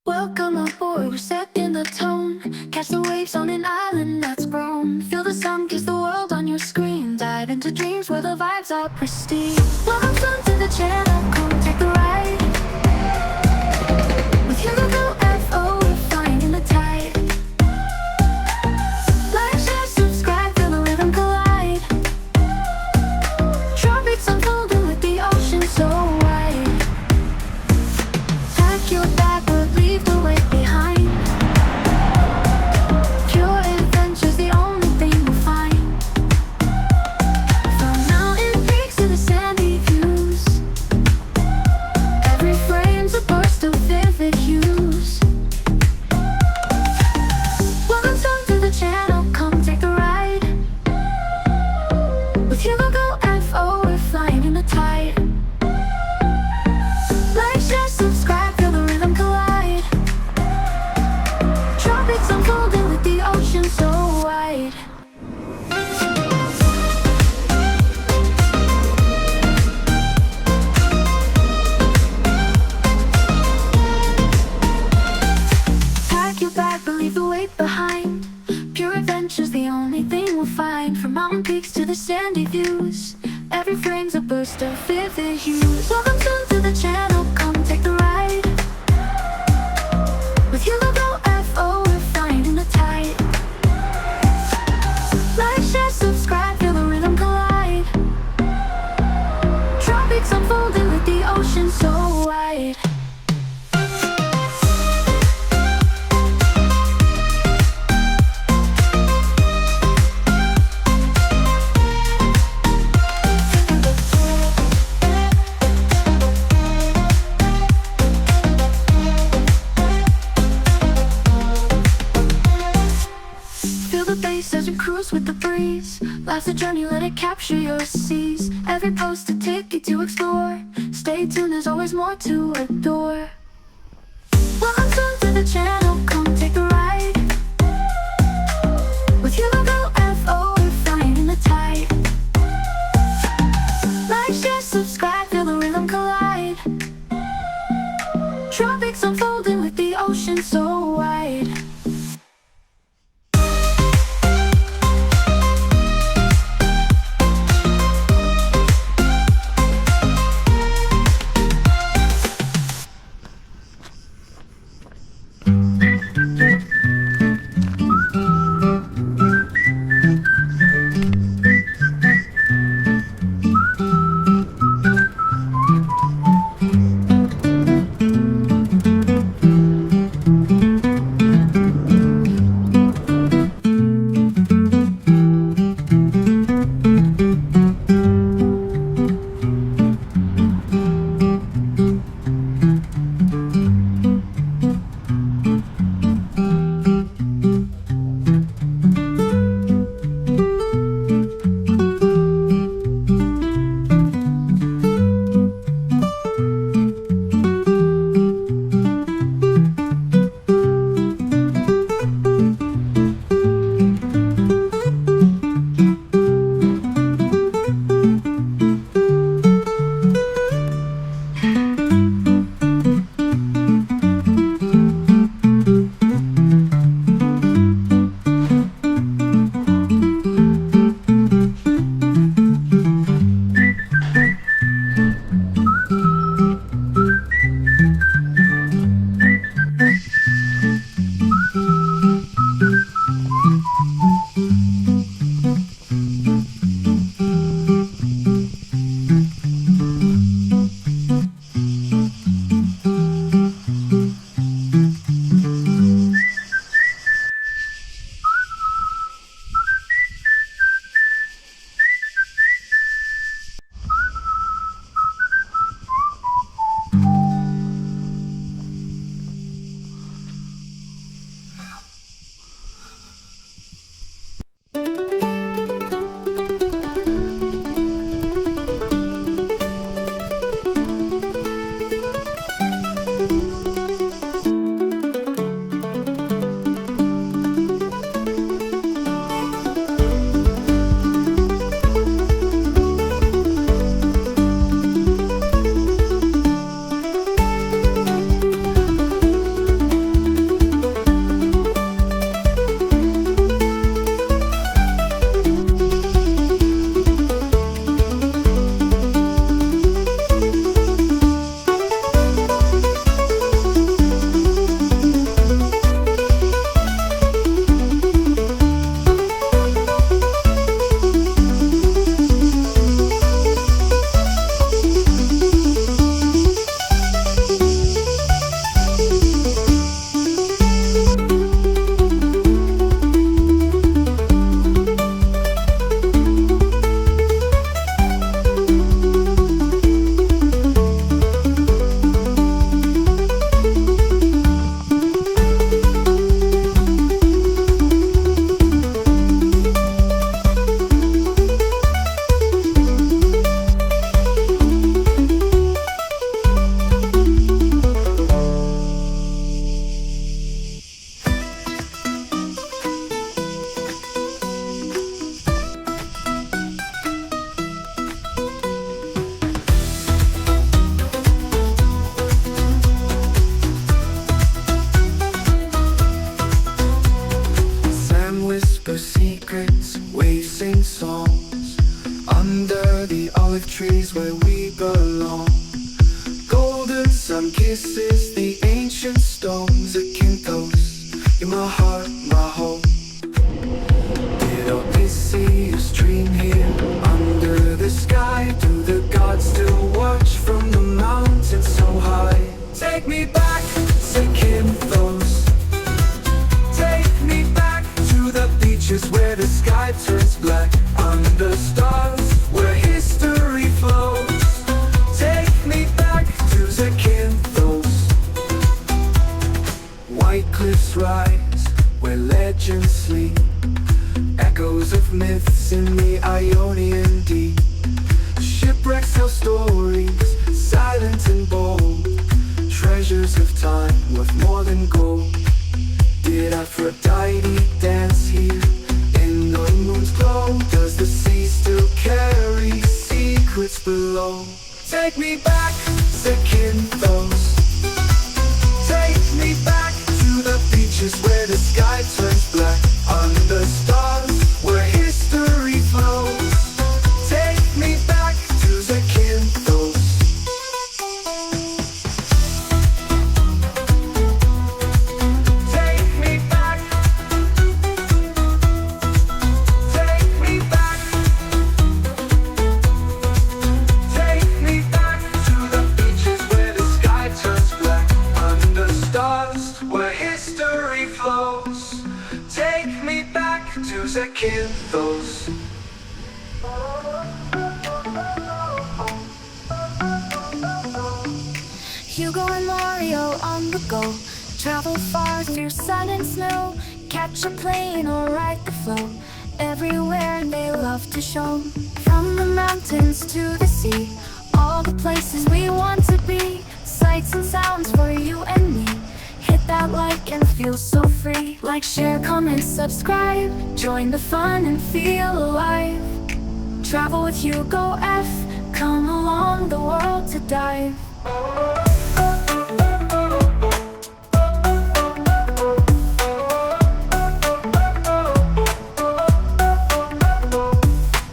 Welcome aboard, we're setting the tone. Catch the waves on an island that's grown. Feel the sun kiss the world on your screen. Dive into dreams where the vibes are pristine. Welcome to the channel, come take a ride. With Hugo, F.O., we're finding the tide. Like, share, subscribe, feel the rhythm collide. Tropics unfolding with the ocean so wide. Pack your bag, but leave the weight behind. Pure adventure's the only thing we'll find. From mountain peaks to the sandy views, every frame's a burst of vivid hues. Welcome to the channel, come take a ride. With Hugo, F.O., we're flying in the tide. Like, share, subscribe, feel the rhythm collide. Tropics unfolding with the ocean so wide. Pack your bag, but leave the weight behind. Pure adventure's the only thing we'll find. From mountain peaks to the sandy views, every frame's a burst of vivid hues. Welcome to the channel, come take the ride. With Hugo, F.O., we're finding the tide. Like, share, subscribe, feel the rhythm collide. Tropics unfolding with the ocean so wide. Feel the bass as you cruise with the breeze. Life's a journey, let it capture your seas. Every post a ticket to explore. Stay tuned, there's always more to adore. Welcome to the channel, come take a ride. With Hugo, F.O., we're flying the tide. Like, share, subscribe, feel the rhythm collide. Tropics unfolding with the ocean so wide. stone, Zakynthos, you're my heart, my home. Did Odysseus dream here under the sky? Do the gods still watch from the mountains so high? Take me back, Zakynthos. Take me back to the beaches where the sky turns black, under stars where history flows. Take me back to Zakynthos. White cliffs rise where legends sleep, echoes of myths in the Ionian deep. Shipwrecks tell stories, silent and bold, treasures of time worth more than gold. Did Aphrodite dance here in the moon's glow? Does the sea still carry secrets below? Take me back, Zakynthos. Take me back to the beaches where the sky turns black, under stars where history flows. Take me back to Zakynthos. Take me back. Take me back. Take me back to the beaches where the sky turns black, under stars where history flows. Take me back to Zakynthos. Hugo and Mario on the go, travel far through sun and snow, catch a plane or ride the flow. Everywhere they love to show, from the mountains to the sea, all the places we want to be. Sights and sounds for you and me. Hit that like and feel so free. Like, share, comment, subscribe, join the fun and feel alive. Travel with Hugo F, come along the world to dive.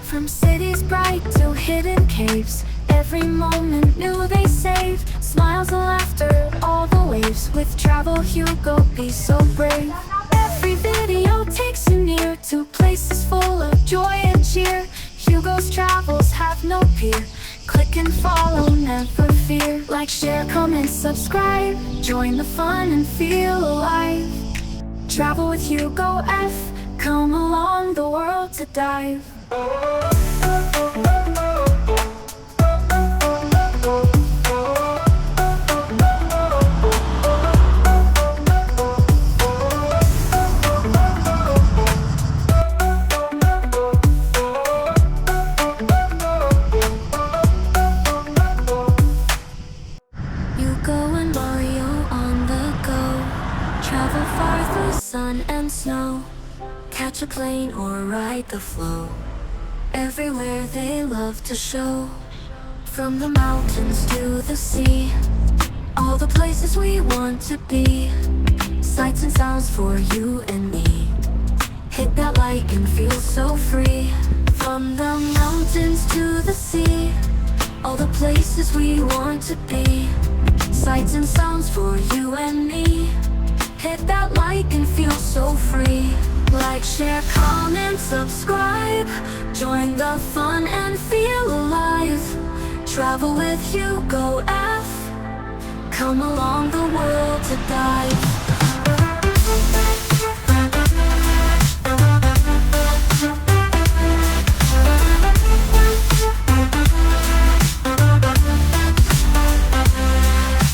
From cities bright to hidden caves, every moment new they save. Smiles and laughter, all the waves. With Travel Hugo, be so brave. Every video takes you near to places full of joy and cheer. Hugo's travels have no peer. Click and follow, never fear. Like, share, comment, subscribe, join the fun and feel alive. Travel with Hugo F, come along the world to dive. Hugo and Mario on the go, travel far through sun and snow, catch a plane or ride the flow. Everywhere they love to show, from the mountains to the sea, all the places we want to be. Sights and sounds for you and me. Hit that like and feel so free. From the mountains to the sea, all the places we want to be. Sights and sounds for you and me. Hit that like and feel so free. Like, share, comment, subscribe, join the fun and feel alive. Travel with Hugo F, come along the world to dive.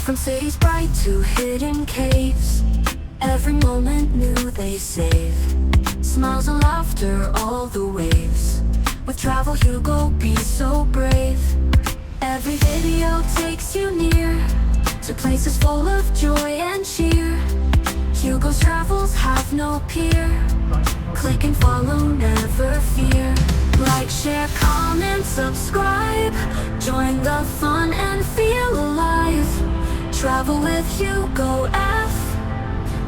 From cities bright to hidden caves, every moment new they save. Smiles and laughter, all the waves. With Travel Hugo, be so brave. Every video takes you near to places full of joy and cheer. Hugo's travels have no peer. Click and follow, never fear. Like, share, comment, subscribe, join the fun and feel alive. Travel with Hugo F,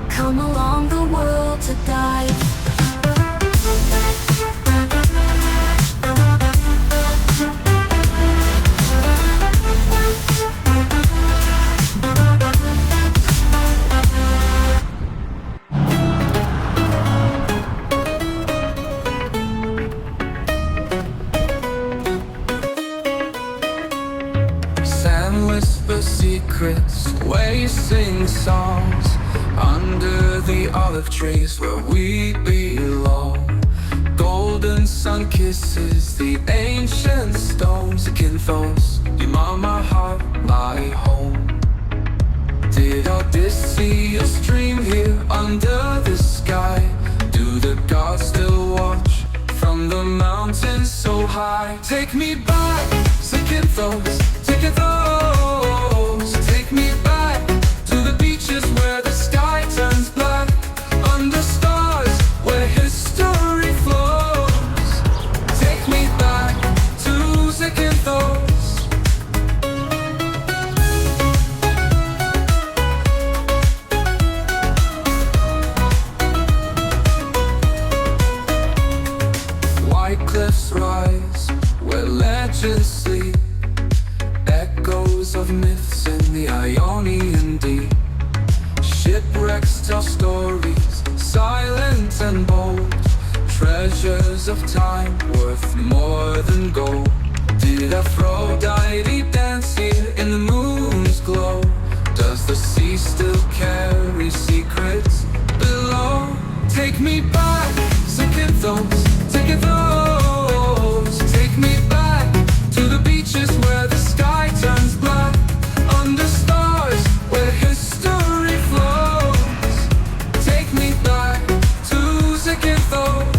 come along the world to dive. the olive trees where we belong. Golden sun kisses the ancient stones. Zakynthos, you mark my heart, my home. Did Odysseus dream here under the sky? Do the gods still watch from the mountains so high? Take me back, Zakynthos, Zakynthos. Take me back to the beaches where the sky turns black, under stars where history flows. Take me back to Zakynthos. White cliffs rise where legends sleep, echoes of myths in the Ionian deep. Shipwrecks tell stories, silent and bold, treasures of time worth more than gold. Did Aphrodite dance here in the moon's glow? Does the sea still carry secrets below? Take me back, Zakynthos, Zakynthos. Take me back to the beaches where the sky turns black, under stars where history flows. Take me back to Zakynthos.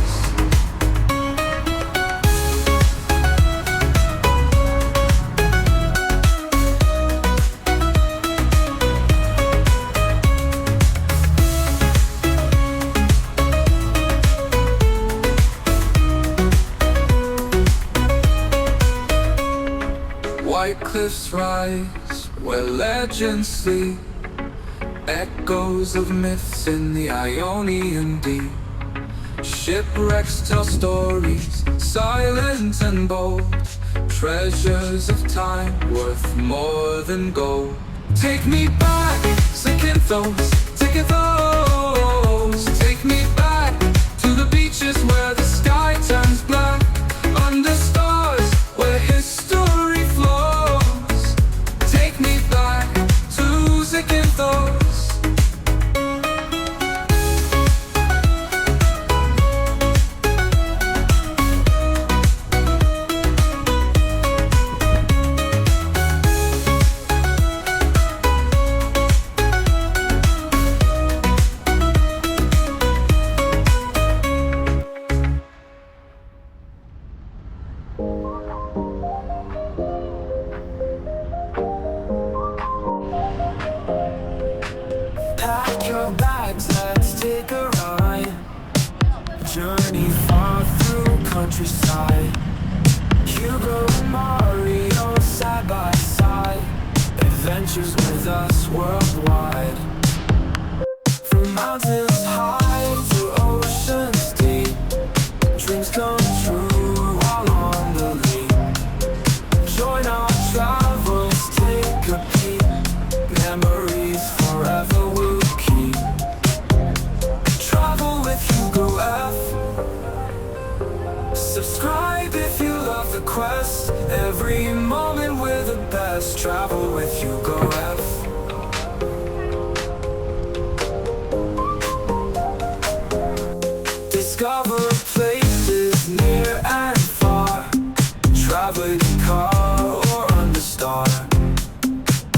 White cliffs rise where legends sleep, echoes of myths in the Ionian deep. Shipwrecks tell stories, silent and bold, treasures of time worth more than gold. Take me back, Zakynthos, Zakynthos. Take me back to the beaches where the sky turns black, under stars where history flows. Take me back to Zakynthos. Pack your bags, let's take a ride. Journey far through countryside. Hugo and Mario side by side. Adventures with us worldwide. From mountains high to oceans deep. Dreams come true while on the lead. Join our travels, take a peek. Memories forever we'll keep. Travel with HugoF. Subscribe if you love the quest. Every moment we're the best. Travel with HugoF. Discover places near and far. Traveling in car or under star.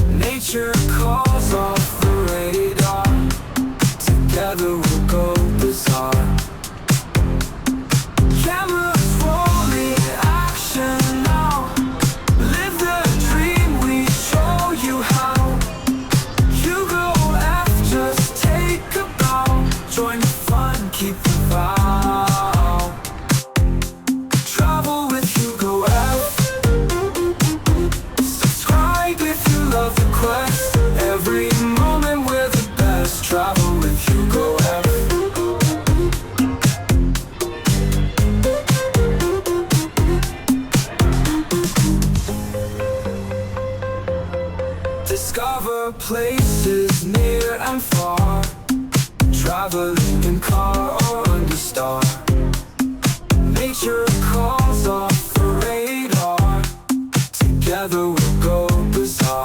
Nature calls off the radar. Together we'll go bizarre. Cameras rolling, action now. Live the dream, we show you how. HugoF, just take a bow. Join the fun, keep the vow. Travel with HugoF. Subscribe if you love the quest. Every moment we're the best. Travel with HugoF. Discover places near and far. Traveling in car or under star. Nature calls off the radar. Together we'll go bizarre.